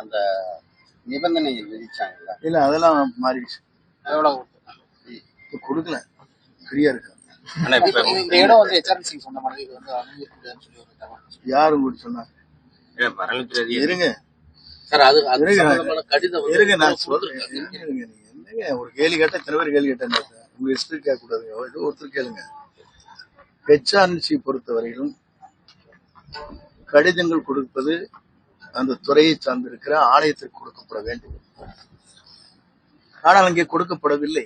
அந்த நிபந்தனை விதிச்சாங்கல்ல, இல்ல அதெல்லாம் மாறிடுச்சு. எவ்வளவு கொடுக்கல, ஃப்ரீயா இருக்கு. இந்த இடம் வந்து HRNC சொன்ன மாதிரி இது வந்து அனுமதிக்கக்கூடாதுன்னு சொல்லி ஒரு தகவல் யாரு உங்களுக்கு சொன்னாங்க? இருங்க சார், அது கடிதம் இருங்க, நான் சொல்றேன். இருங்க, நீங்க என்னங்க ஒரு கேள்வி கேட்டா இத்தனை பேர் கேள்வி கேட்டேன். உங்க ஹிஸ்டரி கேட்க கூடாதுங்க, ஒருத்தர் கேளுங்க. HRNC பொறுத்தவரையிலும் கடிதங்கள் கொடுப்பது அந்த துறையை சார்ந்திருக்கிற ஆலயத்திற்கு கொடுக்கப்பட வேண்டும். ஆனால் அங்கே கொடுக்கப்படவில்லை.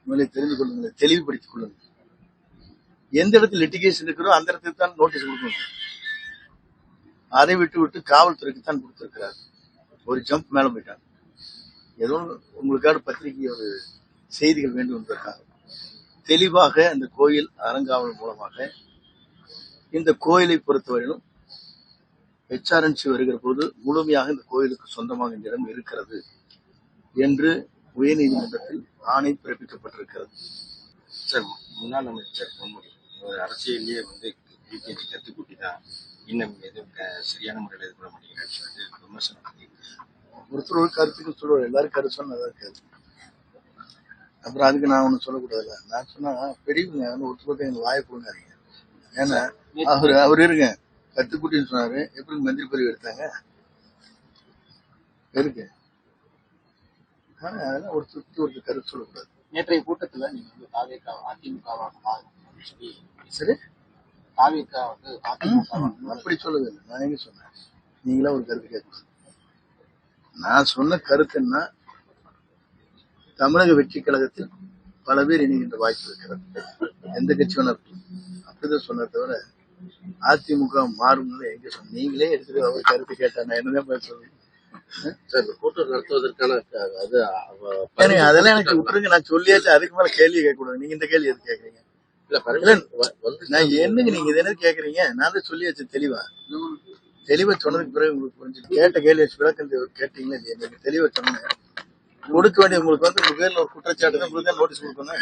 உங்களை தெரிந்து கொள்ளுங்கள், தெளிவுபடுத்திக் கொள்ளுங்கள். எந்த இடத்துல லிட்டிகேஷன் இருக்கிறோ அந்த இடத்துக்கு தான் நோட்டீஸ் கொடுக்கணும். அதை விட்டு காவல்துறைக்கு தான் கொடுத்திருக்கிறார். ஒரு ஜம்ப் மேல போயிட்டாங்க. ஏதோ உங்களுக்கான பத்திரிகை ஒரு செய்திகள் வேண்டும் என்பதற்காக தெளிவாக அந்த கோயில் அறங்காவல் மூலமாக இந்த கோயிலை பொறுத்தவரையிலும் HRNC வருகிற பொழுது முழுமையாக இந்த கோயிலுக்கு சொந்தமாக இந்த இடம் இருக்கிறது என்று உயர்நீதிமன்றத்தில் ஆணை பிறப்பிக்கப்பட்டிருக்கிறது. சார், முன்னாள் அமைச்சர் பொன்முடி அரசியலே வந்து பிஜேபி கத்துக்குட்டி தான், இன்னும் எதுவும் சரியான முறையில் இது பண்ண மாட்டேங்கிறான்னு சொல்லிட்டு விமர்சனம் பண்ணி ஒருத்தர் ஒரு கருத்துக்கு சொல்லுவார், எல்லாரும் கருத்து சொன்னதா இருக்காது. அப்புறம் அதுக்கு நான் ஒண்ணு சொல்லக்கூடாதுல்ல. நான் சொன்னா பெரியவங்க ஒருத்தர் எங்க வாயை போடுங்க. ஏன்னா அவர் இருங்க, கத்துக்குட்டின்னு சொன்னாரு, எப்படி மந்திரி பதவி எடுத்தாங்க இருக்கு. அதெல்லாம் ஒரு திருப்தி ஒரு கருத்து சொல்லக்கூடாது. நேற்றைய கூட்டத்துல நீங்க வந்து சரி, அப்படி சொல்லவே இல்லை. நான் எங்க சொன்னேன்? நீங்களா ஒரு கருத்து கேட்கணும். நான் சொன்ன கருத்து என்ன, தமிழக வெற்றி கழகத்தில் பல பேர் இணைகின்ற வாய்ப்பு இருக்கிறது. எந்த கட்சி வேணா அப்படிதான் சொன்ன தவிர அதிமுக மாறும் எங்க சொன்ன. நீங்களே எடுத்துட்டு அவர் கருத்து கேட்டா நான் என்னதான் பேச சொல்றேன். கூட்டம் நடத்துவதற்கான அதெல்லாம் எனக்கு விட்டுருங்க, நான் சொல்லியாச்சு. அதுக்கு மேல கேள்வி கேட்க கூடாது. நீங்க இந்த கேள்வி எது கேக்குறீங்க? நான் என்னங்க நீங்க இது என்ன கேக்குறீங்க? நான் தான் சொல்லியாச்சு தெளிவா சொன்னதுக்கு பிறகு உங்களுக்கு புரிஞ்சு கேட்ட கேள்வி விளக்கம் கேட்டீங்களா இல்லையா? நீங்க தெளிவா சொன்னேன். கொடுக்க வேண்டிய உங்களுக்கு வந்து உங்க பேர்ல ஒரு குற்றச்சாட்டு தான், உங்களுக்கு தான் நோட்டீஸ் கொடுக்கணும்.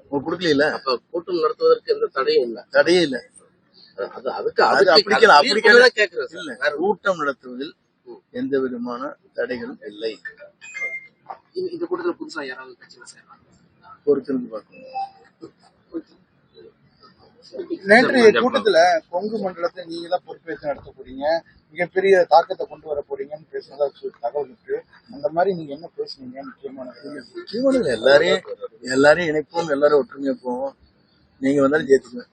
உங்களுக்கு கொடுக்கல. அப்ப கூட்டம் நடத்துவதற்கு எந்த தடையும் இல்லை. தடையே இல்லை. கூட்டம் நடத்துவதில் எந்த விதமான தடைகளும் இல்லை. இந்த கூட்டத்தில் புதுசா யாராவது கட்சியில சேர்றாங்க? பொறுத்திருந்து பார்க்கணும். நேற்றைய கூட்டத்துல கொங்கு மண்டலத்தை நீங்க தான் பொறுப்பேற்று நடத்த போறீங்க, மிகப்பெரிய தாக்கத்தை கொண்டு வர போறீங்கன்னு பேசுனதா தகவல் இருக்கு. அந்த மாதிரி நீங்க என்ன பேசுனீங்க? முக்கியமான எல்லாரையும் இணைப்போம், எல்லாரும் ஒற்றுமையா போவோம். நீங்க வந்தாலும் ஜெயிச்சுக்குவேன்.